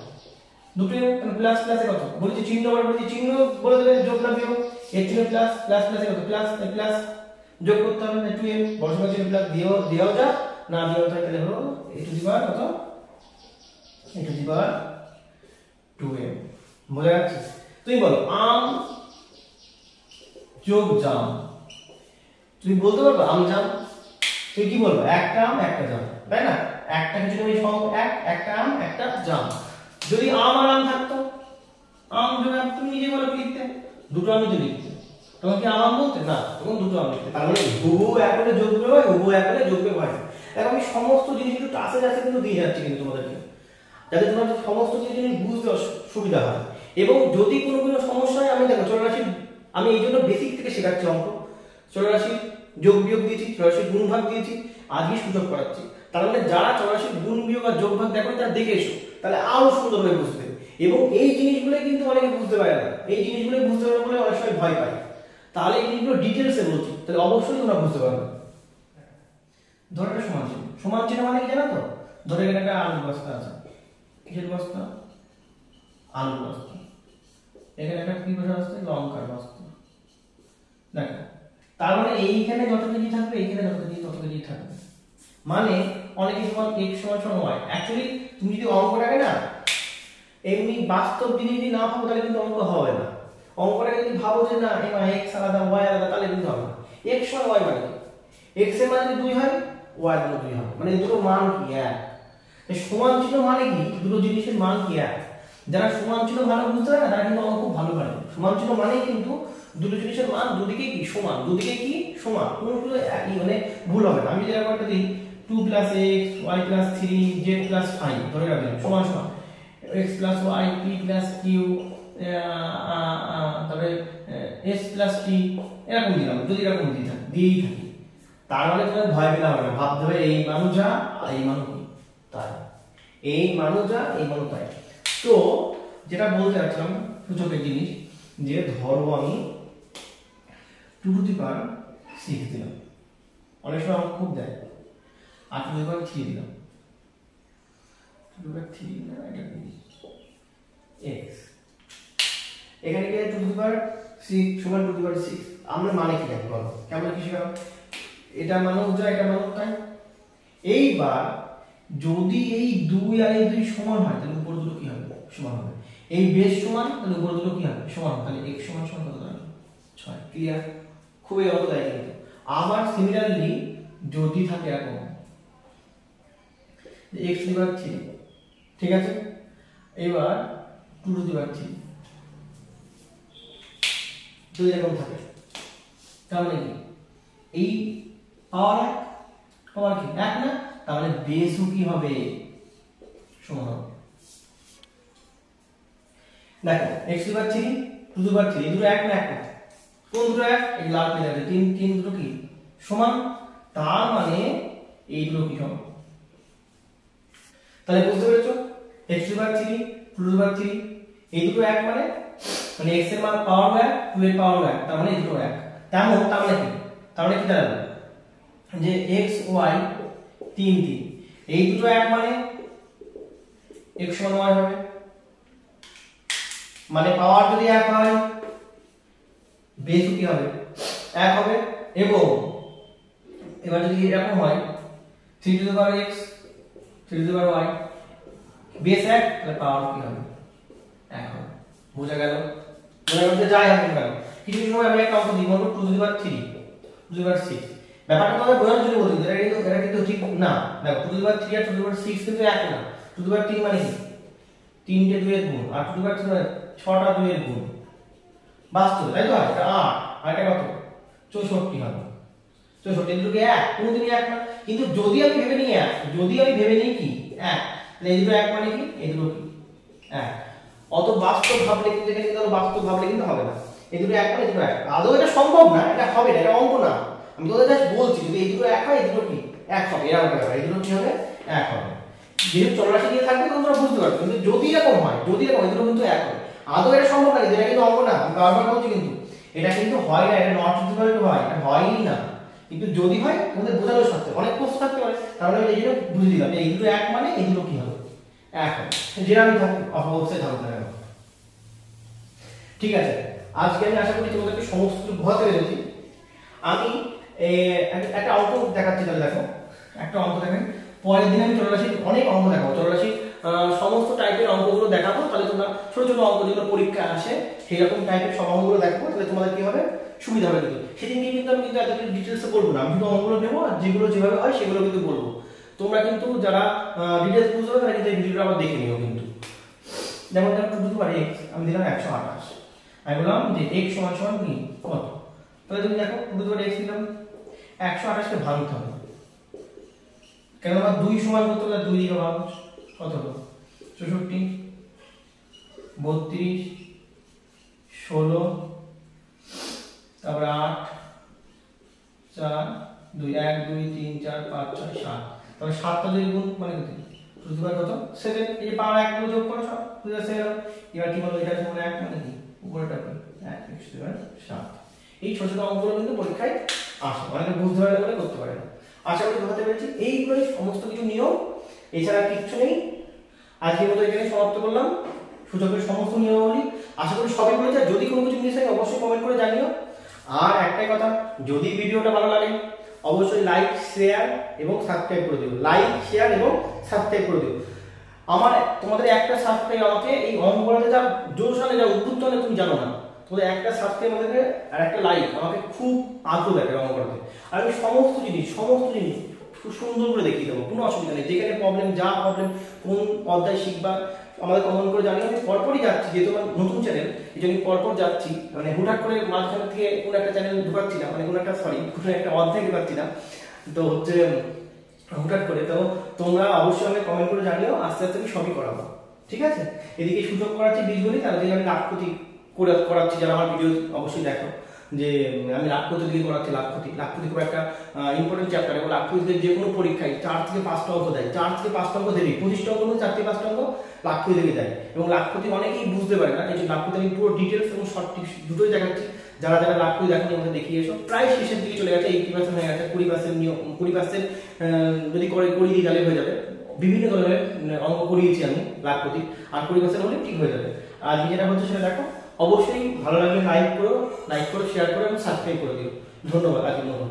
দুটো m। তাহলে প্লাস প্লাসে কত? বলছি চিহ্ন বলে, বলছি চিহ্ন বলে দেবে, যোগ না বিয়োগ, এর চিহ্ন প্লাস, প্লাস প্লাসে কত? প্লাস, প্লাস যোগ করতে হবে 2m, বড় সংখ্যা চিহ্ন প্লাস দেওয়া যা, না দেওয়া যায়, তাহলে হলো a টু দি পাওয়ার কত? a two the power 2m। বোঝা যাচ্ছে? তুমি বলো আম যোগ জাম, তুমি বলতে পারবে আম জাম? তুমি কি বলবো? একটা আম একটা জাম, তাই না? একটা কিছু নেই, সহগ এক, একটা আম একটা জাম। যদি আম আর আম থাকতো, আম যোগ আম, তুমি নিজে বলো লিখতে, দুটো আমি তো লিখতে, তখন কি আম বলতে না, তখন দুটো আম লিখতে। তার মানে হুবহু এক হলে যোগ বিয়োগ হয়, হুবহু এক হলে যোগ বিয়োগ হয় না। দেখো আমি সমস্ত জিনিস একটু টাচে কিন্তু দিয়ে যাচ্ছি কিন্তু তোমাদেরকে, যাতে তোমাদের সমস্ত জিনিস বুঝতে সুবিধা হয়। এবং যদি কোনো সমস্যা হয়, আমি দেখো চলরাশি আমি এই জন্য বেসিক থেকে শেখাচ্ছি অঙ্ক। চলরাশি যোগ বিয়োগ দিয়েছি, চলরাশি গুণ ভাগ দিয়েছি, আজকে সূচক করাচ্ছি। তার মানে যারা চলরাশি গুণ বিয়োগ আর যোগ ভাগ দেখো তারা দেখে এসো, তাহলে আরো সুন্দরভাবে বুঝবে। এবং এই জিনিসগুলো কিন্তু অনেকে বুঝতে পারে না, এই জিনিসগুলো বুঝতে পারে বলে অনেক সময় ভয় পায়। তাহলে এই জিনিসগুলো ডিটেলসে বলছি, তাহলে অবশ্যই তোমরা বুঝতে পারবে। ধরে একটা সমান চিহ্ন, সমান চিহ্ন মানে কি জানো তো? ধরে এখানে একটা আলুর বস্তা আছে, কিসের বস্তা? আলুর বস্তা। এখানে একটা কি বসা আছে? লঙ্কার বস্তা। দেখো, তার মানে এইখানে যত কেজি থাকবে, এইখানে যত কেজি তত কেজি থাকবে। মানে অনেকে সমান x সমান y। অ্যাকচুয়ালি তুমি যদি অঙ্কটাকে না এমনি বাস্তব জিনিস যদি না ভাবো তাহলে কিন্তু অঙ্ক হবে না। অঙ্কটাকে যদি ভাবো যে না এমা x আলাদা y আলাদা, তাহলে কিন্তু হবে না। x সমান y মানে কি? x এর মান যদি 2 হয়, y এর মান 2 হবে, মানে দুটো মান কি এক। এই সমান চিহ্ন মানে কি? দুটো জিনিসের মান কি এক। যারা সমান চিহ্ন ভালো বুঝতে পারে না তারা কিন্তু অঙ্ক খুব ভালো পারে। সমান চিহ্ন মানে কিন্তু দুটো জিনিসের মান দুদিকে কি সমান, দুদিকে কি সমান, কোনগুলো একই, মানে ভুল হবে না। আমি যেটা একটা দিই 2 + x y + 3 z + 5 ধরে রাখলাম সমান সমান x + y p + q তারপরে s + t এরকম দিলাম। যদি এরকম দিয়েই থাকি, তার মানে তোমার ভয় পেলে হবে না, ভাবতে হবে এই মানু যা আর এই মানু কি তাই, এই মানু যা এই মানু তাই। তো যেটা বলতে চাচ্ছিলাম সূচকের জিনিস, যে ধরো আমি 2 টু দি পাওয়ার 6 দিলাম, অনেক সময় আমাকে খুব দেয়, আর 2 টু দি পাওয়ার 3 দিলাম, 2 টু দি পাওয়ার 3 না এটা কি x, এখানে কি 2 টু দি পাওয়ার 6 সমান 2 টু দি পাওয়ার 6। আমরা মানে কি জানি বলো, কেমন কি শিখলাম? এটা মানো যা এটা মানো তাই। এইবার যদি এই 2 আর এই 2 সমান হয় তাহলে উপর দুটো কি হবে? সমান হবে। এই বেস সমান তাহলে উপর দুটো কি হবে? সমান। তাহলে x সমান সমান কত দাঁড়াবে? 6। ক্লিয়ার? খুবই অত দেয় কিন্তু। আবার সিমিলারলি যদি থাকে এরকম x টু দি পাওয়ার 3, ঠিক আছে, এবার 2 টু দি পাওয়ার 3 যদি এরকম থাকে, তাহলে কি এই পাওয়ার এক, পাওয়ার কি এক না, তাহলে বেসও কি হবে? সমান হবে। দেখো x to the power 3 2 to the power 3 এই দুটো এক না? এক না। কোন দুটো এক? এই লাল পেজে 3 3 দুটো কি সমান, তার মানে এই দুটো কি সমান। তাহলে বুঝতে পেরেছো? x to the power 3 2 to the power 3 এই দুটো এক, মানে x এর মান পাওয়ার এক, 2 এর পাওয়ার এক, তার মানে এই দুটো এক। তার মানে কি? তার মানে কি দাঁড়াবে? যে x y 3 3 এই দুটো এক, মানে x সমান y হবে। মানে পাওয়ার যদি এক হয় বেস কি হবে? এক হবে। এবং এবার যদি এরকম হয় 3 to the power x 3 to the power y base এক, তাহলে পাওয়ার কি হবে? এক হবে। বোঝা গেল? বোঝা গেল? যাই হোক কেন, কিছু সময় আমি একটা অঙ্ক দিই, মনে করো 2 to the power 3 2 to the পাওয়ার 6। ব্যাপারটা তোমাদের বোঝার জন্য বলছি, এটা কিন্তু ঠিক না। দেখো 2 to the power 3 R 2 to the পাওয়ার 6 কিন্তু এক না। 2 টু দি পাওয়ার 3 মানে কি? 3টে 2 এর গুণ, আর 2 টু দি পাওয়ার 3 মানে 6টা 2 এর গুণ। বাস্তবে তাই তো? এটা 8 আর এটা কত? 64 হবে। 64 এই দুটো এক, কোনদিনই এক না। কিন্তু যদি আমি ভেবে নিই এক, যদি আমি ভেবে নিই কি এক, তাহলে এই দুটো এক মানে কি? এই দুটো কি এক। অত বাস্তব ভাবলে কিন্তু, এখানে কিন্তু বাস্তব ভাবলে কিন্তু হবে না। এই দুটো এক মানে এই দুটো এক, আদৌ এটা সম্ভব না, এটা হবে না, এটা অঙ্ক না। আমি তোদের জাস্ট বলছি যদি এই দুটো এক হয় এই দুটো কি এক হবে, এরকম একটা ব্যাপার। এই দুটো কি হবে? এক হবে। যেহেতু চলরাশি দিয়ে থাকবে তোমরা বুঝতে পারবে, কিন্তু যদি এরকম হয়, যদি এরকম এই দুটো কিন্তু এক হবে, আদৌ এটা সম্ভব না, এটা কিন্তু অঙ্ক না। আমি বারবার বলছি কিন্তু এটা কিন্তু হয় না, এটা নট ইকুয়াল টু হয়, এটা হয়ই না। কিন্তু যদি হয় তোমাদের বোঝানোর সাথে অনেক প্রশ্ন থাকতে পারে, তাহলে আমি এই জন্য বুঝে দিলাম এই দুটো এক মানে এই দুটো কি হবে? এক হবে। যেটা আমি অবশ্যই থাকতে হবে। ঠিক আছে, আজকে আমি আশা করি তোমাদেরকে সমস্ত কিছু বোঝাতে পেরেছি। আমি একটা অঙ্ক দেখাচ্ছি, তাহলে দেখো একটা অঙ্ক দেখেন। পরের দিন আমি চলরাশির অনেক অঙ্ক দেখাবো, চলরাশির সমস্ত টাইপের অঙ্কগুলো দেখাবো। তাহলে তোমরা ছোট ছোট অঙ্ক যেগুলো পরীক্ষা আসে সেই রকম টাইপের সব অঙ্কগুলো দেখাবো, তাহলে তোমাদের কি হবে? সুবিধা হবে। কিন্তু সেদিনকে কিন্তু আমি কিন্তু এত কিছু ডিটেলসে বলবো না, আমি শুধু অঙ্কগুলো নেবো আর যেগুলো যেভাবে হয় সেগুলো কিন্তু বলবো। তোমরা কিন্তু যারা ডিটেলস বুঝতে হবে তারা কিন্তু এই ভিডিওটা আবার দেখে নিও। কিন্তু যেমন ধরো 2 টু দি পাওয়ার x আমি দিলাম 128, আমি বললাম যে x সমান সমান কি কত, তাহলে তুমি দেখো 2 টু দি পাওয়ার x দিলাম, 128 কে ভাঙতে হবে, কেন না 2 সমান করতে হলে 2 দিয়ে ভাগ, কত হলো 64 32 16, তারপরে 8, 4, 2, 1, 2, 3, 4, 5, 6, 7, তারপরে 7টা যদি গুণ মানে কত বুঝতে কত 7, এই যে পাওয়ার 1 গুলো যোগ করো সব বুঝতে গেল। এবার কি হলো, এটা সমান 1 মানে কি উপরেটা কি 1 x টু 7। এই ছোট ছোট অঙ্কগুলো কিন্তু পরীক্ষায় আসে, অনেকে বুঝতে পারে বলে করতে পারে না। আশা করি বুঝতে পেরেছি। এইগুলোই সমস্ত কিছু নিয়ম, এছাড়া কিচ্ছু নেই। আজকের মতো এখানে সমাপ্ত করলাম সূচকের সমস্ত নিয়মাবলী। আশা করি সবই বলেছে। যদি কোনো কিছু মিস হয় অবশ্যই কমেন্ট করে জানিও। আর একটাই কথা, যদি ভিডিওটা ভালো লাগে অবশ্যই লাইক, শেয়ার এবং সাবস্ক্রাইব করে দিও। লাইক, শেয়ার এবং সাবস্ক্রাইব করে দিও। তোমাদের একটা সাবস্ক্রাইব আমাকে এই অঙ্ক করাতে যা জোশ আনে, যা উদ্বুদ্ধ আনে তুমি জানো না। তোমাদের একটা সাবস্ক্রাইব আমাদেরকে আর একটা লাইক আমাকে খুব আগ্রহ দেয় অঙ্ক করাতে। আর আমি সমস্ত জিনিস খুব সুন্দর করে দেখিয়ে দেবো, কোনো অসুবিধা নেই। যেখানে প্রবলেম, যা প্রবলেম, কোন অধ্যায় শিখবা আমাদের কমেন্ট করে জানিও। আমি পরপরই যাচ্ছি, যেহেতু আমার নতুন চ্যানেল এই জন্য পরপর যাচ্ছি, মানে হুটহাট করে মাঝখান থেকে কোনো একটা চ্যানেল ঢুকাচ্ছি না, মানে কোনো একটা অধ্যায় ঢুকাচ্ছি না। তো হচ্ছে হুটহাট করে। তো তোমরা অবশ্যই আমাকে কমেন্ট করে জানিও, আস্তে আস্তে আমি সবই করাবো, ঠিক আছে। এদিকে সুযোগ করাচ্ছি বীজগণিত, আর এদিকে আমি লাখপতি করাচ্ছি। যারা আমার ভিডিও অবশ্যই দেখো, যে আমি লাখপতি দিয়ে করাচ্ছি। লাখপতি খুব একটা ইম্পর্টেন্ট চ্যাপ্টার, এবং লাখপতিতে যে কোনো পরীক্ষায় 4 থেকে 5টা অঙ্ক দেয়। 4 থেকে 5টা অঙ্ক দেবে, 25টা অঙ্ক 4 থেকে 5টা অঙ্ক লাখপতি থেকে দেয়। এবং লাখপতি অনেকেই বুঝতে পারে না, এই যে লাখপতি আমি পুরো ডিটেলস এবং শর্ট টিপস দুটোই দেখাচ্ছি। যারা যারা লাখপতি দেখেনি আমাদের দেখিয়ে এসো। প্রায় শেষের দিকে চলে গেছে, 80% হয়ে গেছে। 20% নিয়ম, 20% যদি করিয়ে দিই তাহলে হয়ে যাবে। বিভিন্ন ধরনের অঙ্ক করিয়েছি আমি লাখপতি, আর 20% হলে ঠিক হয়ে যাবে। আর যেটা হচ্ছে সেটা দেখো। অবশ্যই ভালো লাগলে লাইক করো, শেয়ার করো এবং সাবস্ক্রাইব করে দিও। ধন্যবাদ। আজকের মতো।